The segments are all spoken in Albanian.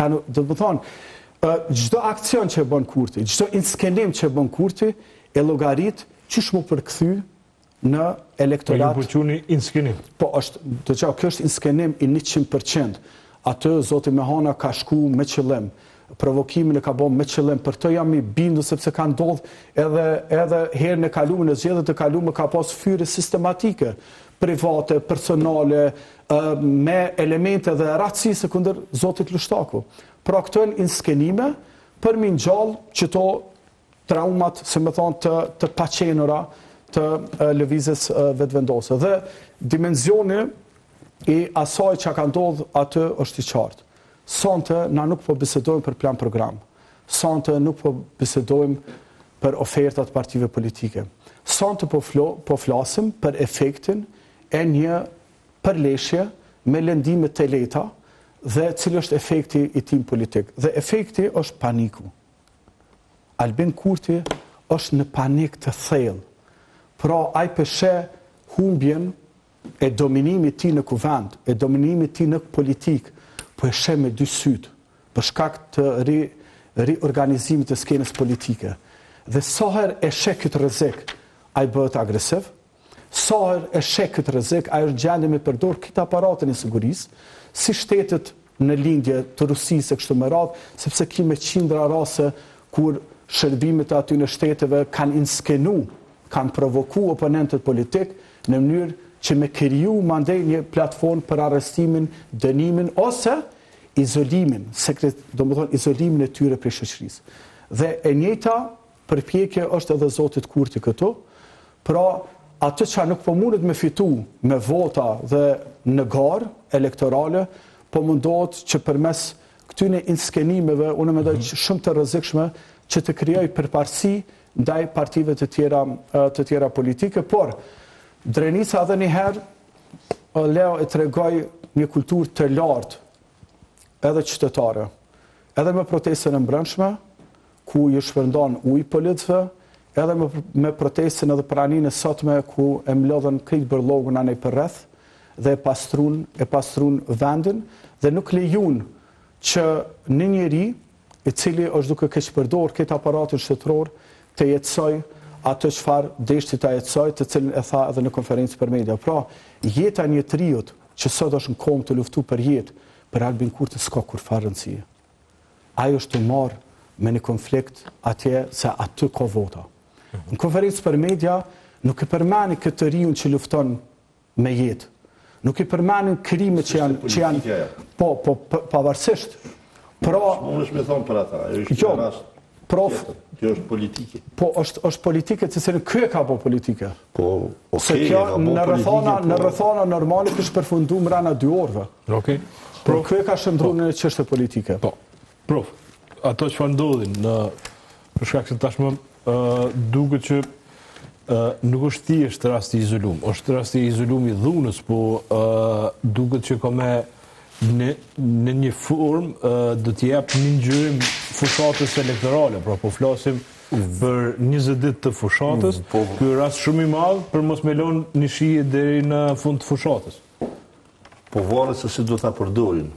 Do të thonë, çdo aksion që bën Kurti, çdo inskenim që bën Kurti, e llogarit çish mu përkthy në elektorat. Po ju quheni inskenim. Po kjo është inskenim i 100%. Atë zoti Mehana ka shku me qëllim. Provokimin e ka bën me qëllim, për të jam i bindur sepse ka ndodhur edhe herën e kaluar në zgjedhjet e kaluara ka pas fyre sistematike, private, personale, me elemente dhe racisë kundër zotit Lushtaku. Pra këto janë inskenime për mi ngjall qëto traumat, se më thonë, të paqenura të lëvizjes vetëvendose. Dhe dimensioni i asaj që ka ndodhur aty është i qartë. Sonte na nuk po bisedojmë për plan program. Sonte nuk po bisedojmë për ofertat partive politike. Sonte po flasim për efektin e një përleshje me lëndime të lehta dhe cili është efekti i tim politik. Dhe efekti është paniku. Albin Kurti është në panik të thellë. Pra ai peshe humbjen e dominimit ti në kuvend, e dominimit ti në politikë, po e sheh me dy sytë, për shkak të riorganizimit të skenës politike. Dhe saher e sheh këtë rrezik, ai bëhet agresiv. Saher e sheh këtë rrezik, ai është gjendje me përdor këtë aparatin e sigurisë, si shtetet në lindje të Rusisë e kështu me radhë, sepse kime qindra raste kur shërbimet e aty në shteteve kanë inskenu, kanë provoku oponentët politik në mënyrë që me kriju mandej një platformë për arrestimin, dënimin ose izolimin, izolimin e tyre prej shoqërisë. Dhe e njëjta përpjekje është edhe zotit Kurti këtu, pra atë që nuk po mundet me fitu me vota dhe në garë elektorale, po mundohet që përmes këtyne inskenimeve, unë mendoj shumë të rrezikshme, që të krijoj përparësi ndaj partive të tjera politike, por Drenica edhe njëherë Leo e tregoj një kulturë të lartë edhe qytetare, edhe me protestën e mbrëmshme, ku ju shpërndan ujë policëve, edhe me protestën edhe praninë e sotme, ku e mlodhen krejt bërlogun anej për rreth, dhe e pastrun vendin, dhe nuk lejun që një njeri, i cili është duke keq përdor këtë aparatin shtetëror, të jetësoj atë çfarë deshti ta jetësoj, të cilin e tha edhe në konferencë për media. Pra, jeta një triut që sot është në kohë të luftu për jetë, për Albin Kurti s'ka kur fare rëndësie. Ai është të marrë me një konflikt atje se aty ka vota. Në konferencë për media nuk e përmeni këtë riun që lufton me jetë. Nuk i përmenin krimet që janë pavarësisht. Pra, unë është me thonë për ata, është një rast. Kjo është politike. Po, është politike, që se në kjo ka po politike. Po, se kjo në rrethana normale kështë përfundu mrena 2 orëve. Por kjo ka shëndru në çështje politike. Po, prof, ato që fa ndodhin, për shkak se tashmë duket që nuk është thjesht rasti i izolum, është rasti i izolum i dhunës, po duket që ka me në një formë do të jap një ngjyrë fushatës elektorale, pra po flasim për 20 ditë të fushatës, ky rast shumë i madh për mos me lënë një shije deri në fund të fushatës. Po varet se si do ta përdorin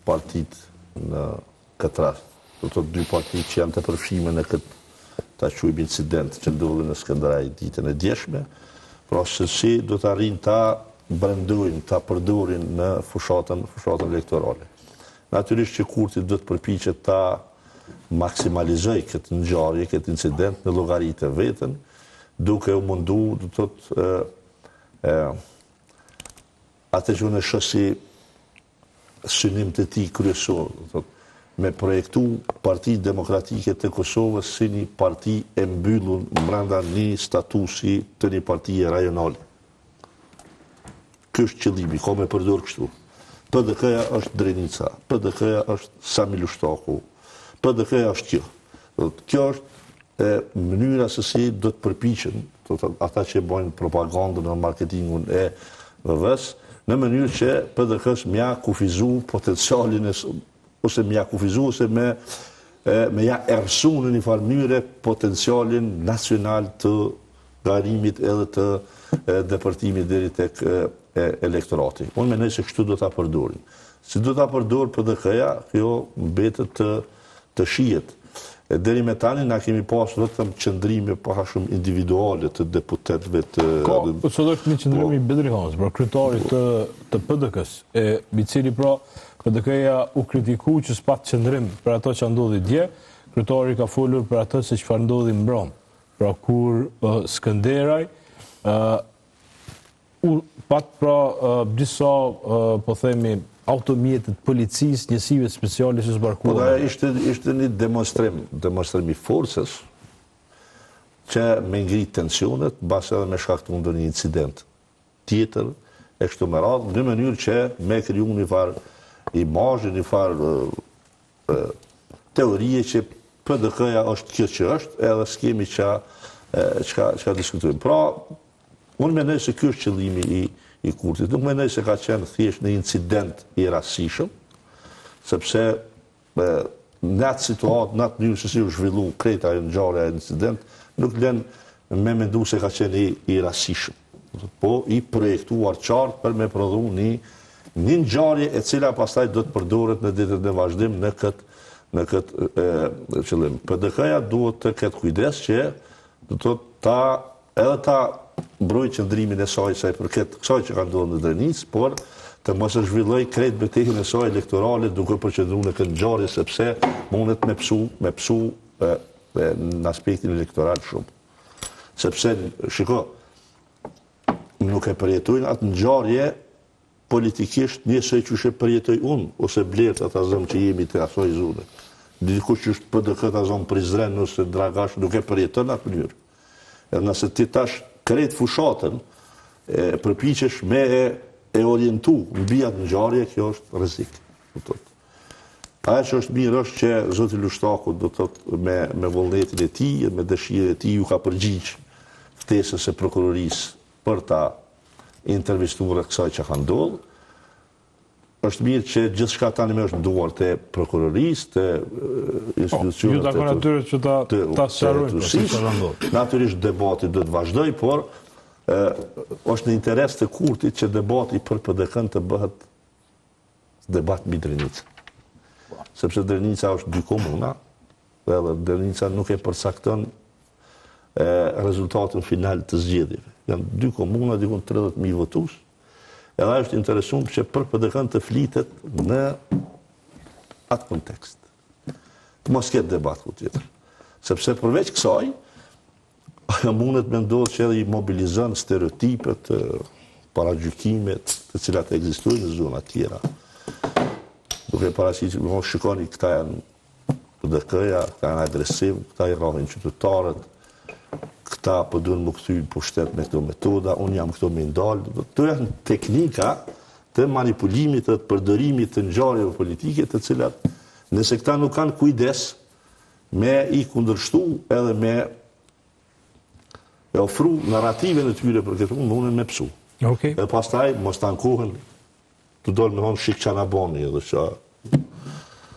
partitë në këtë rast. Do të thotë 2 partitë që janë të përfshime në këtë ta quajmë incident që ndodhi në Skënderaj ditën e djeshme, pra se si do të arrijnë ta brendojnë, ta përdorin në fushatën elektorale. Natyrisht që Kurti do të përpiqet ta maksimalizoj këtë ngjarje, këtë incident në llogaritë e vetën, duke u mundu, do të thotë, atë që unë shoh si synim të tij kryesor, do të thotë, me projektu Partitë Demokratike të Kosovës si një parti e mbyllur brenda një statusi të një partie rajonale. Ky është qëllimi, ka me përdor kështu. PDK-ja është Drenica, PDK-ja është Sami Lushtaku, PDK-ja është kjo. Kjo është mënyra se si do të përpiqen ata që bojnë propagandën dhe marketingun e VV-s, në mënyrë që PDK-s mja kufizu potencialin ose mja kufizu ose me ja ersu në një farë mënyre potencialin nacional të garimit edhe të depërtimit deri tek elektorati. Unë mendoj se kështu do ta përdorin. Si do ta përdor PDK-ja, kjo mbetet të shihet. E deri me tani na kemi pas vetëm qëndrime pa shumë individuale të deputetëve të... Ka, sot është një qëndrim i Bedri Hans, pra kryetari të PDK-s, mbi cili pra PDK-ja u kritiku që s'pat qëndrim për ato që ndodhi dje, kryetari ka folur për ato se çfarë ndodhi mbrëm. Pra kur Skënderaj pat pra disa, po themi, automjetet policisë, njësive speciale që zbarkuar. Po ishte një demonstrim i forcës që me ngrit tensionet, bas edhe me shkaktu ndër një incident tjetër, e kështu me radhë, në mënyrë që me kriju një farë imazhe, një farë teorie që PDK-ja është kjo që është, edhe s'kemi që diskutojmë. Pra, unë menoj se kjo është qëllimi i Kurtit. Nuk menoj se ka qenë thjesht një incident i rastishëm, sepse në atë situatë, në atë njërë se si u zhvillu krejta e ngjarja e incident, nuk len me mendu se ka qenë i rastishëm, po i projektuar qartë për me prodhu një ngjarje e cila pastaj do të përdoret në ditët e vazhdim në këtë qëllim. PDK-ja duhet të ketë kujdes që edhe ta mbroj qëndrimin e saj sa i përket kësaj që ka ndodhur në Drenicë, por të mos e zhvilloj krejt betejën e saj elektorale duke përqendruar në këtë ngjarje, sepse mundet me psu në aspektin elektoral shumë. Sepse, shiko, nuk e përjetojnë atë ngjarje politikisht njësoj që shë përjetoj unë, ose blerët ata zëmë që jemi të asoj zone. Dikush që është PDK të zonë Prizren, ose Dragash, nuk e përjeton atë mënyrë. Edhe nëse ti tash krejt fushatën, përpiqesh me e orientu mbi atë ngjarje, kjo është rrezik. Ajo që është mirë është që zoti Lushtaku do të thotë me vullnetin e tij, me dëshirën e tij ju ka përgjigj ftesës së prokurorisë për ta intervistuar kësaj që ka ndodhur. Është mirë që gjithçka tani më është në duart e prokurorisë, të institucioneve. Ju takon atyre që ta sqarojnë. Natyrisht debati do të vazhdoj, por është në interes të Kurtit që debati për PDK-n të bëhet debat mbi Drenicën. Sepse Drenica është dy komuna, dhe Drenica nuk e përcakton rezultatin final të zgjedhjeve. Janë dy komuna, dikon 30.000 votues. Edhe është interesum që për PDK-n të flitet në atë kontekst. Mos ketë debat ku tjetër. Sepse përveç kësaj, mundet me ndodhë që edhe i mobilizën stereotipet, paragjykimet të cilat ekzistojnë në zona tjera. Duke parasysh që mos shikoni këta janë PDK-ja, këta janë agresiv, këta i rrohin qytetarët, këta po duhen më kthyen pushtet me këto metoda, unë jam këto me ndalë. Këto janë teknika të manipulimit, të përdorimit të ngjarjeve politike, të cilat, nëse këta nuk kanë kujdes me i kundërshtu edhe me ofru narrative në tyre për këtë punë, munden me psu. Okay. Edhe pastaj mos të ankohen të dolë me honë shik qanaboni edhe që